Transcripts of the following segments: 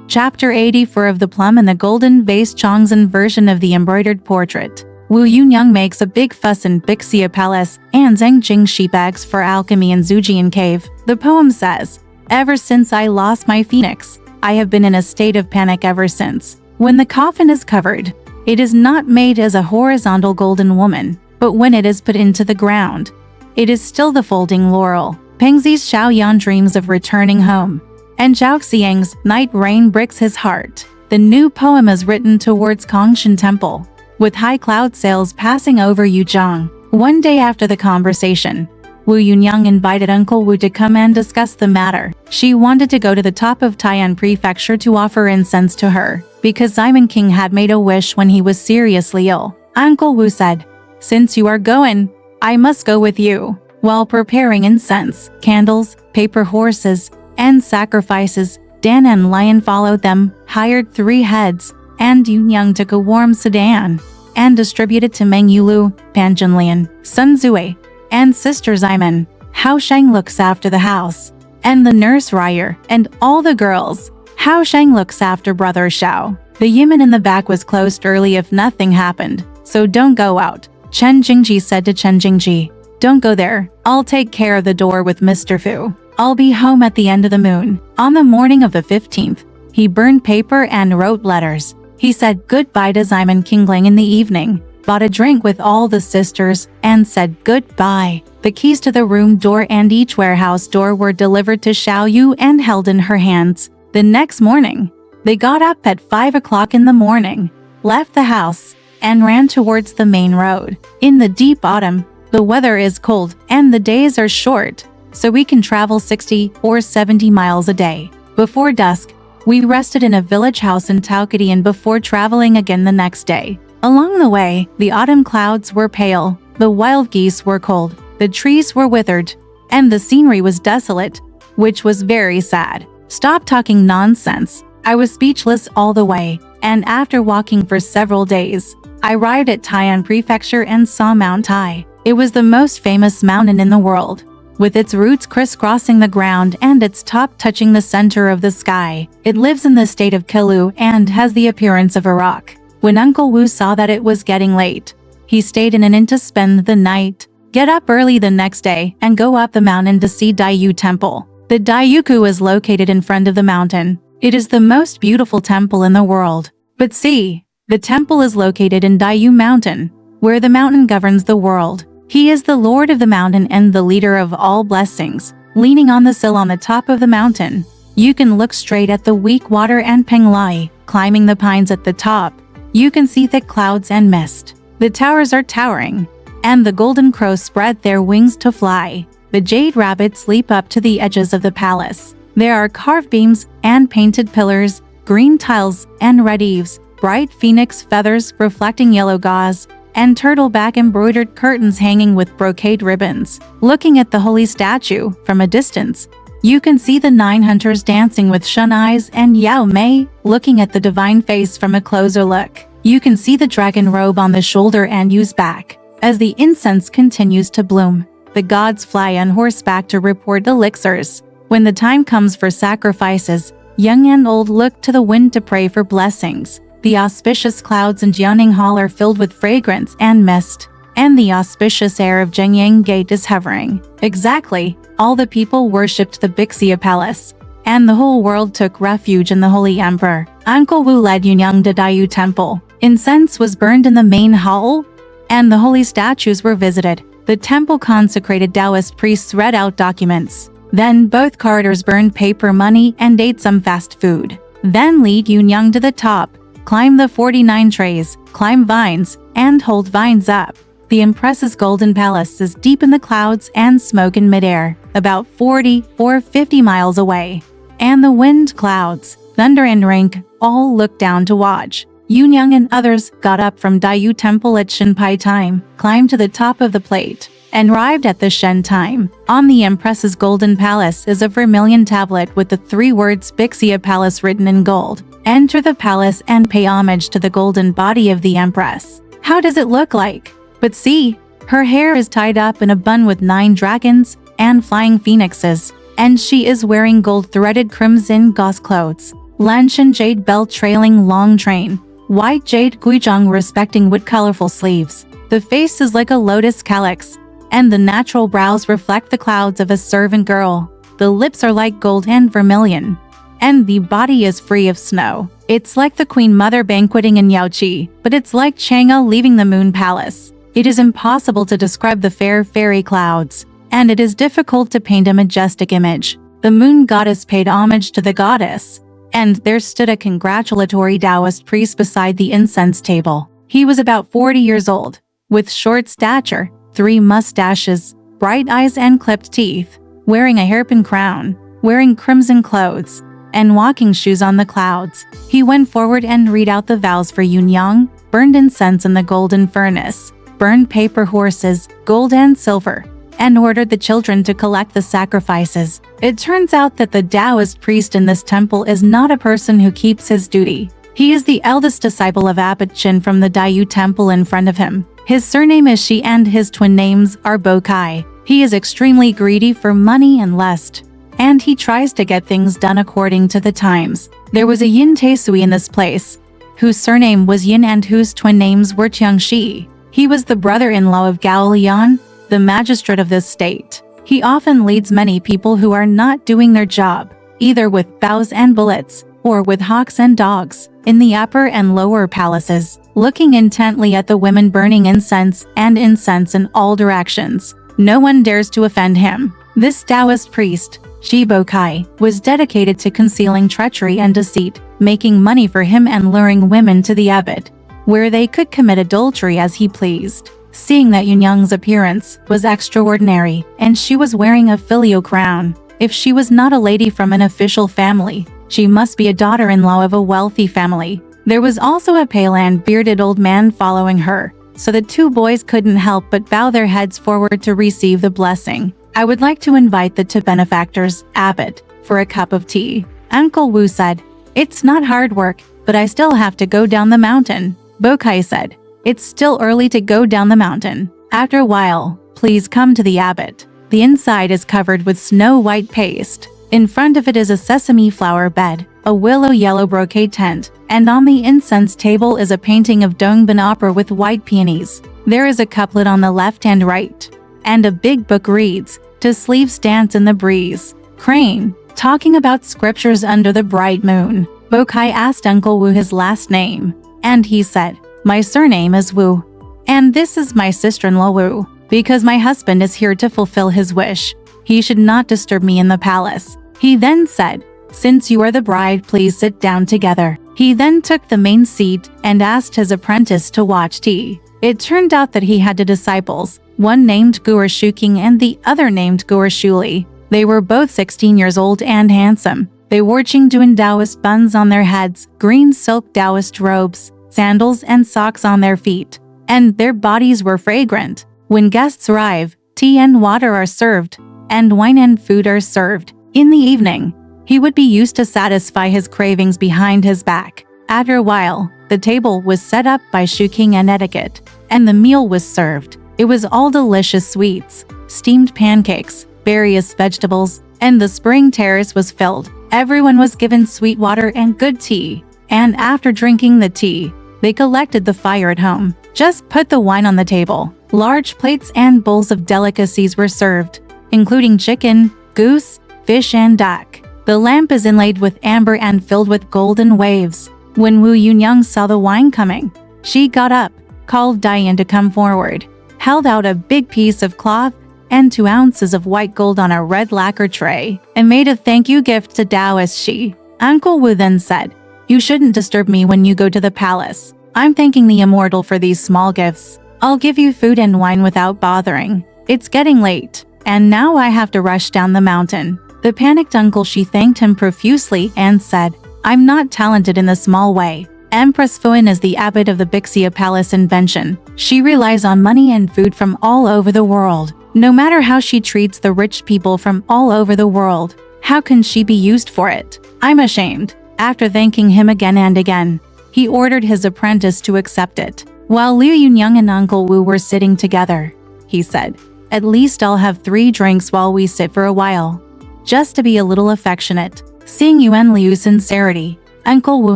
Chapter 84 of the Plum and the Golden Vase. Chongzhen version of the embroidered portrait. Wu Yunyang makes a big fuss in Bixia Palace, and Zheng Jing begs for alchemy in Zujian Cave. The poem says, "Ever since I lost my phoenix, I have been in a state of panic ever since. When the coffin is covered, it is not made as a horizontal golden woman, but when it is put into the ground, it is still the folding laurel." Pengzi's Xiaoyan dreams of returning home, and Zhao Xiang's night rain breaks his heart. The new poem is written towards Chongzhen Temple, with high cloud sails passing over Yuzhang. One day after the conversation, Wu Yunyang invited Uncle Wu to come and discuss the matter. She wanted to go to the top of Tai'an Prefecture to offer incense to her, because Simon King had made a wish when he was seriously ill. Uncle Wu said, "Since you are going, I must go with you." While preparing incense, candles, paper horses, and sacrifices, Dan and Lion followed them, hired 3 heads, and Yunyang took a warm sedan and distributed to Meng Yulu, Pan Junlian, Sun Zui, and Sister Ximen. Hao Sheng looks after the house, and the nurse Ryer, and all the girls. Hao Sheng looks after Brother Xiao. The Yiman in the back was closed early if nothing happened, so don't go out. Chen Jingji said to Chen Jingji, "Don't go there. I'll take care of the door with Mr. Fu. I'll be home at the end of the moon." On the morning of the 15th, he burned paper and wrote letters. He said goodbye to Ximen Kingling in the evening, bought a drink with all the sisters, and said goodbye. The keys to the room door and each warehouse door were delivered to Xiao Yu and held in her hands. The next morning, they got up at 5 o'clock in the morning, left the house, and ran towards the main road. In the deep autumn, the weather is cold and the days are short, so we can travel 60 or 70 miles a day. Before dusk, we rested in a village house in Taokadian before traveling again the next day. Along the way, the autumn clouds were pale, the wild geese were cold, the trees were withered, and the scenery was desolate, which was very sad. Stop talking nonsense. I was speechless all the way, and after walking for several days, I arrived at Tai'an Prefecture and saw Mount Tai. It was the most famous mountain in the world, with its roots crisscrossing the ground and its top touching the center of the sky. It lives in the state of Kilu and has the appearance of a rock. When Uncle Wu saw that it was getting late, he stayed in an inn to spend the night, get up early the next day, and go up the mountain to see Daiyu Temple. The Daiyuku is located in front of the mountain. It is the most beautiful temple in the world. But see, the temple is located in Daiyu Mountain, where the mountain governs the world. He is the lord of the mountain and the leader of all blessings. Leaning on the sill on the top of the mountain, you can look straight at the weak water and Penglai. Climbing the pines at the top, you can see thick clouds and mist. The towers are towering, and the golden crows spread their wings to fly. The jade rabbits leap up to the edges of the palace. There are carved beams and painted pillars, green tiles and red eaves, bright phoenix feathers reflecting yellow gauze, and turtleback embroidered curtains hanging with brocade ribbons. Looking at the holy statue from a distance, you can see the 9 hunters dancing with Shun eyes and Yao Mei looking at the divine face from a closer look. You can see the dragon robe on the shoulder and Yu's back. As the incense continues to bloom, the gods fly on horseback to report elixirs. When the time comes for sacrifices, young and old look to the wind to pray for blessings. The auspicious clouds in Jianing Hall are filled with fragrance and mist, and the auspicious air of Zhengyang Gate is hovering. Exactly, all the people worshipped the Bixia Palace, and the whole world took refuge in the Holy Emperor. Uncle Wu led Yunyang to Daiyu Temple. Incense was burned in the main hall, and the holy statues were visited. The temple consecrated Taoist priests read out documents. Then both corridors burned paper money and ate some fast food. Then lead Yunyang to the top, climb the 49 trays, climb vines, and hold vines up. The Empress's golden palace is deep in the clouds and smoke in midair, about 40 or 50 miles away. And the wind, clouds, thunder and rain all looked down to watch. Yunyang and others got up from Daiyu Temple at Shenpai time, climbed to the top of the plate, and arrived at the Shen time. On the Empress's golden palace is a vermilion tablet with the 3 words Bixia Palace written in gold. Enter the palace and pay homage to the golden body of the Empress. How does it look like? But see, her hair is tied up in a bun with 9 dragons and flying phoenixes, and she is wearing gold-threaded crimson gauze clothes. Lanshan jade belt trailing long train, white jade guizhong respecting with colorful sleeves. The face is like a lotus calyx, and the natural brows reflect the clouds of a servant girl. The lips are like gold and vermilion, and the body is free of snow. It's like the Queen Mother banqueting in Yaoqi, but it's like Chang'e leaving the Moon Palace. It is impossible to describe the fair fairy clouds, and it is difficult to paint a majestic image. The moon goddess paid homage to the goddess, and there stood a congratulatory Taoist priest beside the incense table. He was about 40 years old, with short stature, 3 mustaches, bright eyes and clipped teeth, wearing a hairpin crown, wearing crimson clothes, and walking shoes on the clouds. He went forward and read out the vows for Yunyang, burned incense in the golden furnace, burned paper horses, gold and silver, and ordered the children to collect the sacrifices. It turns out that the Taoist priest in this temple is not a person who keeps his duty. He is the eldest disciple of Abbot Qin from the Daiyu temple in front of him. His surname is Shi and his twin names are Bokai. He is extremely greedy for money and lust, and he tries to get things done according to the times. There was a Yin Taisui in this place, whose surname was Yin and whose twin names were Qiangxi. He was the brother-in-law of Gao Lian, the magistrate of this state. He often leads many people who are not doing their job, either with bows and bullets, or with hawks and dogs, in the upper and lower palaces, looking intently at the women burning incense in all directions. No one dares to offend him. This Taoist priest, Shi Bokai, was dedicated to concealing treachery and deceit, making money for him and luring women to the abbot, where they could commit adultery as he pleased. Seeing that Yunyang's appearance was extraordinary, and she was wearing a filial crown, if she was not a lady from an official family, she must be a daughter-in-law of a wealthy family. There was also a pale and bearded old man following her, so the 2 boys couldn't help but bow their heads forward to receive the blessing. I would like to invite the 2 benefactors, abbot, for a cup of tea. Uncle Wu said, "It's not hard work, but I still have to go down the mountain." Bokai said, "It's still early to go down the mountain. After a while, please come to the abbot." The inside is covered with snow-white paste. In front of it is a sesame flower bed, a willow-yellow brocade tent, and on the incense table is a painting of Dongbin opera with white peonies. There is a couplet on the left and right, and a big book reads, "To sleeves dance in the breeze." Crane, talking about scriptures under the bright moon. Bokai asked Uncle Wu his last name, and he said, "My surname is Wu, and this is my sister-in-law Wu. Because my husband is here to fulfill his wish, he should not disturb me in the palace." He then said, "Since you are the bride, please sit down together." He then took the main seat and asked his apprentice to watch tea. It turned out that he had 2 disciples, one named Guer Shuking and the other named Guer Shuli. They were both 16 years old and handsome. They wore Qingduan Taoist buns on their heads, green silk Taoist robes, sandals and socks on their feet, and their bodies were fragrant. When guests arrive, tea and water are served, and wine and food are served. In the evening, he would be used to satisfy his cravings behind his back. After a while, the table was set up by Shuking and etiquette, and the meal was served. It was all delicious sweets, steamed pancakes, various vegetables, and the spring terrace was filled. Everyone was given sweet water and good tea, and after drinking the tea, they collected the fire at home. Just put the wine on the table. Large plates and bowls of delicacies were served, including chicken, goose, fish and duck. The lamp is inlaid with amber and filled with golden waves. When Wu Yunyang saw the wine coming, she got up, called Diane to come forward, held out a big piece of cloth and 2 ounces of white gold on a red lacquer tray, and made a thank-you gift to Taoist Shi. Uncle Wu then said, "You shouldn't disturb me when you go to the palace. I'm thanking the immortal for these small gifts. I'll give you food and wine without bothering. It's getting late, and now I have to rush down the mountain." The panicked Uncle Shi thanked him profusely and said, "I'm not talented in the small way. Empress Fuan is the abbot of the Bixia Palace invention. She relies on money and food from all over the world. No matter how she treats the rich people from all over the world, how can she be used for it? I'm ashamed." After thanking him again and again, he ordered his apprentice to accept it. While Liu Yunyang and Uncle Wu were sitting together, he said, "At least I'll have 3 drinks while we sit for a while, just to be a little affectionate." Seeing Yuan Liu's sincerity, Uncle Wu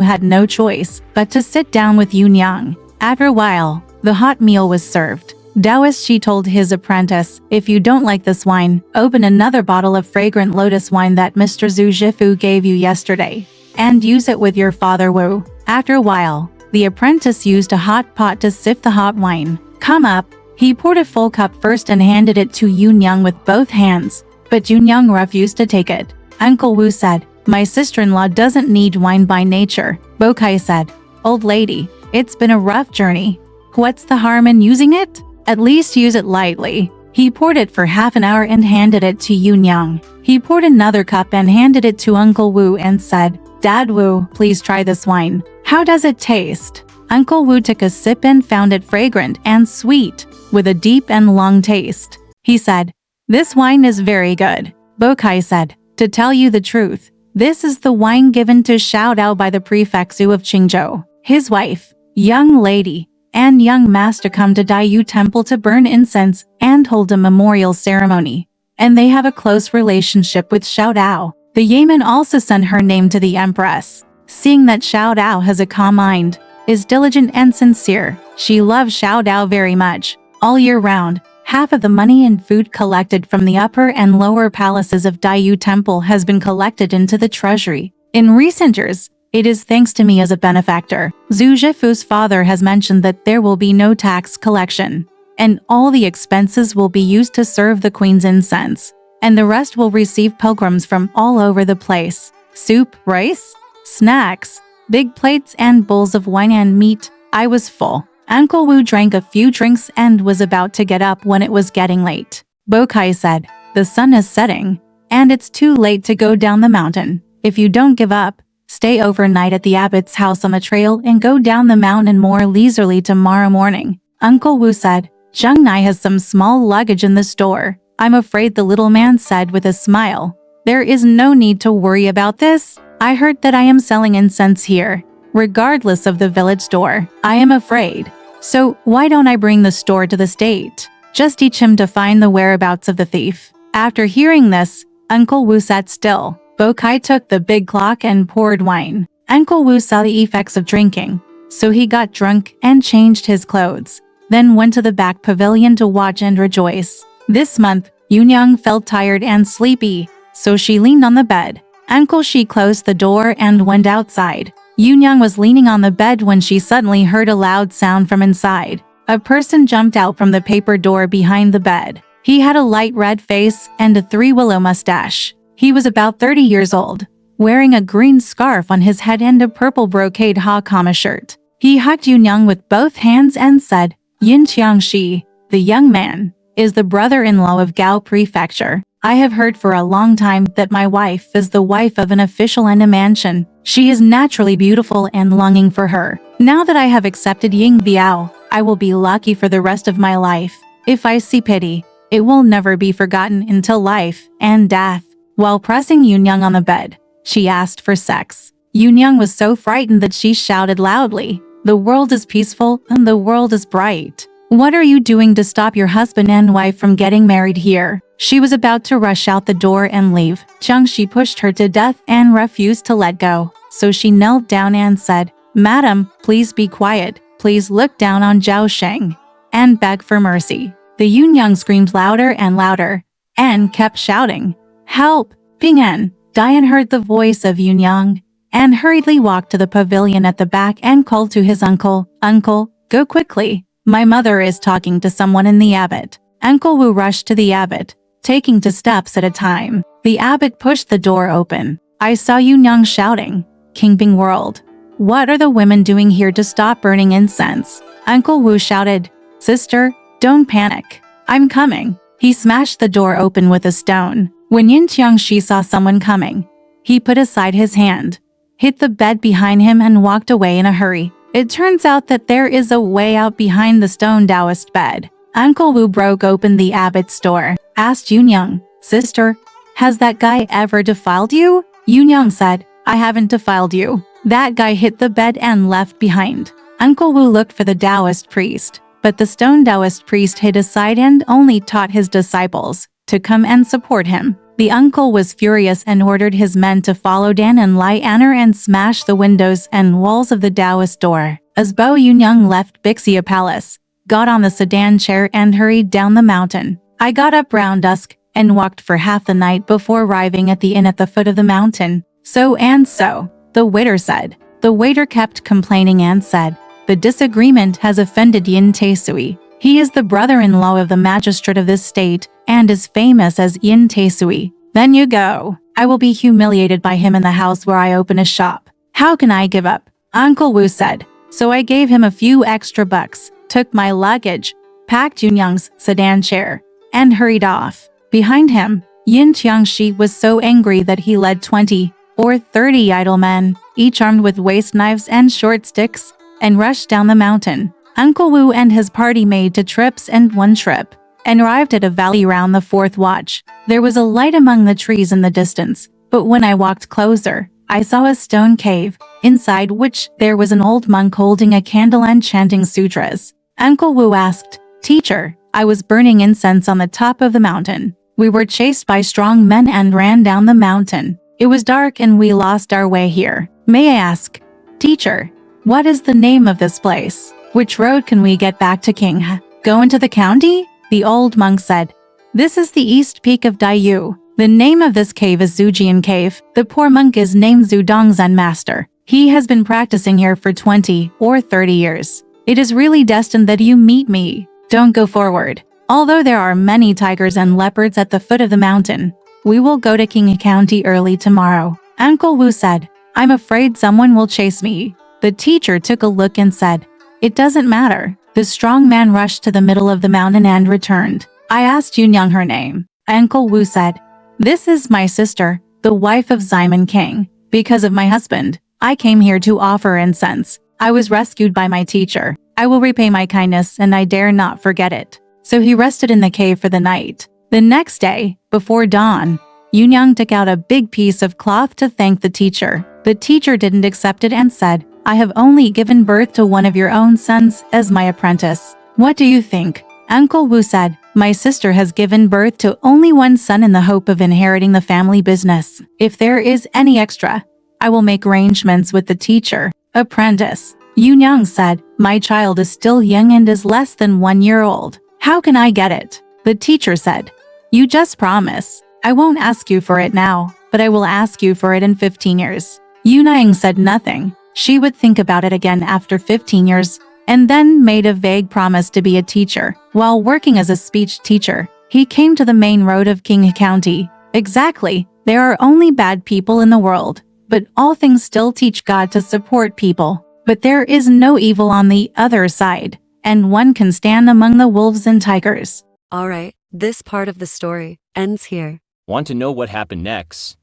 had no choice but to sit down with Yunyang. After a while, the hot meal was served. Taoist Shi told his apprentice, if you don't like this wine, open another bottle of fragrant lotus wine that Mr. Zhu Zhifu gave you yesterday, and use it with your father Wu. After a while, the apprentice used a hot pot to sift the hot wine. Come up. He poured a full cup first and handed it to Yunyang with both hands, but Yunyang refused to take it. Uncle Wu said, my sister-in-law doesn't need wine by nature. Bokai said, old lady, it's been a rough journey. What's the harm in using it? At least use it lightly. He poured it for half an hour and handed it to Yunyang. He poured another cup and handed it to Uncle Wu and said, Dad Wu, please try this wine. How does it taste? Uncle Wu took a sip and found it fragrant and sweet, with a deep and long taste. He said, this wine is very good. Bokai said, to tell you the truth, this is the wine given to Xiao Dao by the prefect Zhu of Qingzhou. His wife, young lady, and young master come to Daiyu Temple to burn incense and hold a memorial ceremony. And they have a close relationship with Xiao Dao. The Yeoman also sent her name to the Empress. Seeing that Xiao Dao has a calm mind, is diligent and sincere, she loves Xiao Dao very much. All year round, half of the money and food collected from the upper and lower palaces of Daiyu Temple has been collected into the treasury. In recent years, it is thanks to me as a benefactor. Zhu Zhifu's father has mentioned that there will be no tax collection, and all the expenses will be used to serve the queen's incense, and the rest will receive pilgrims from all over the place. Soup, rice, snacks, big plates and bowls of wine and meat. I was full. Uncle Wu drank a few drinks and was about to get up when it was getting late. Bokai said, the sun is setting, and it's too late to go down the mountain. If you don't give up, stay overnight at the abbot's house on the trail and go down the mountain more leisurely tomorrow morning. Uncle Wu said, Zheng Nai has some small luggage in the store. I'm afraid, the little man said with a smile. There is no need to worry about this. I heard that I am selling incense here, regardless of the village store. I am afraid. So why don't I bring the store to the state? Just teach him to find the whereabouts of the thief. After hearing this, Uncle Wu sat still. Bokai took the big clock and poured wine. Uncle Wu saw the effects of drinking, so he got drunk and changed his clothes, then went to the back pavilion to watch and rejoice. This month, Yunyang felt tired and sleepy, so she leaned on the bed. Uncle Shi closed the door and went outside. Yunyang was leaning on the bed when she suddenly heard a loud sound from inside. A person jumped out from the paper door behind the bed. He had a light red face and a three-willow mustache. He was about 30 years old, wearing a green scarf on his head and a purple brocade hakama shirt. He hugged Yunyang with both hands and said, Yin Qiangxi, the young man, is the brother-in-law of Gao Prefecture. I have heard for a long time that my wife is the wife of an official in a mansion. She is naturally beautiful and longing for her. Now that I have accepted Ying Biao, I will be lucky for the rest of my life. If I see pity, it will never be forgotten until life and death. While pressing Yunyang on the bed, she asked for sex. Yunyang was so frightened that she shouted loudly, the world is peaceful and the world is bright. What are you doing to stop your husband and wife from getting married here? She was about to rush out the door and leave. Changxi pushed her to death and refused to let go. So she knelt down and said, Madam, please be quiet. Please look down on Zhao Sheng and beg for mercy. The Yunyang screamed louder and louder and kept shouting, Help! Ping'an! Dian heard the voice of Yunyang and hurriedly walked to the pavilion at the back and called to his uncle, Uncle, go quickly. My mother is talking to someone in the abbot. Uncle Wu rushed to the abbot, taking 2 steps at a time. The abbot pushed the door open. I saw Yunyang shouting, King Ping World. What are the women doing here to stop burning incense? Uncle Wu shouted, Sister, don't panic. I'm coming. He smashed the door open with a stone. When Yin Qiangxi saw someone coming, he put aside his hand, hit the bed behind him and walked away in a hurry. It turns out that there is a way out behind the stone Taoist bed. Uncle Wu broke open the abbot's door, asked Yunyang, Sister, has that guy ever defiled you? Yunyang said, I haven't defiled you. That guy hit the bed and left behind. Uncle Wu looked for the Taoist priest, but the stone Taoist priest hid aside and only taught his disciples to come and support him. The uncle was furious and ordered his men to follow Dan and Lai Anner and smash the windows and walls of the Taoist door. As Bo Yunyang left Bixia Palace, got on the sedan chair and hurried down the mountain. I got up round dusk and walked for half the night before arriving at the inn at the foot of the mountain. So and so, the waiter said. The waiter kept complaining and said, "The disagreement has offended Yin Taisui. He is the brother-in-law of the magistrate of this state and is famous as Yin Taisui. Then you go. I will be humiliated by him in the house where I open a shop. How can I give up?" Uncle Wu said. So I gave him a few extra bucks, took my luggage, packed Yunyang's sedan chair, and hurried off. Behind him, Yin Tiangshi was so angry that he led 20 or 30 idle men, each armed with waist knives and short sticks, and rushed down the mountain. Uncle Wu and his party made 2 trips and 1 trip, and arrived at a valley round the 4th watch. There was a light among the trees in the distance, but when I walked closer, I saw a stone cave, inside which there was an old monk holding a candle and chanting sutras. Uncle Wu asked, "Teacher, I was burning incense on the top of the mountain. We were chased by strong men and ran down the mountain. It was dark and we lost our way here. May I ask, teacher, what is the name of this place? Which road can we get back to Qinghe? Go into the county?" The old monk said, "This is the east peak of Daiyu. The name of this cave is Zujian Cave. The poor monk is named Zudongzhen Master. He has been practicing here for 20 or 30 years. It is really destined that you meet me. Don't go forward. Although there are many tigers and leopards at the foot of the mountain, we will go to Qinghe County early tomorrow." Uncle Wu said, "I'm afraid someone will chase me." The teacher took a look and said, "It doesn't matter." The strong man rushed to the middle of the mountain and returned. I asked Yunyang her name. Uncle Wu said, "This is my sister, the wife of Ximen King. Because of my husband, I came here to offer incense. I was rescued by my teacher. I will repay my kindness and I dare not forget it." So he rested in the cave for the night. The next day, before dawn, Yunyang took out a big piece of cloth to thank the teacher. The teacher didn't accept it and said, "I have only given birth to one of your own sons as my apprentice. What do you think?" Uncle Wu said, "My sister has given birth to only one son in the hope of inheriting the family business. If there is any extra, I will make arrangements with the teacher." Apprentice. Yunyang said, "My child is still young and is less than 1 year old. How can I get it?" The teacher said, "You just promise. I won't ask you for it now, but I will ask you for it in 15 years. Yunyang said nothing. She would think about it again after 15 years, and then made a vague promise to be a teacher. While working as a speech teacher, he came to the main road of Qinghe County. Exactly, there are only bad people in the world, but all things still teach God to support people. But there is no evil on the other side, and one can stand among the wolves and tigers. Alright, this part of the story ends here. Want to know what happened next?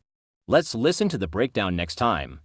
Let's listen to the breakdown next time.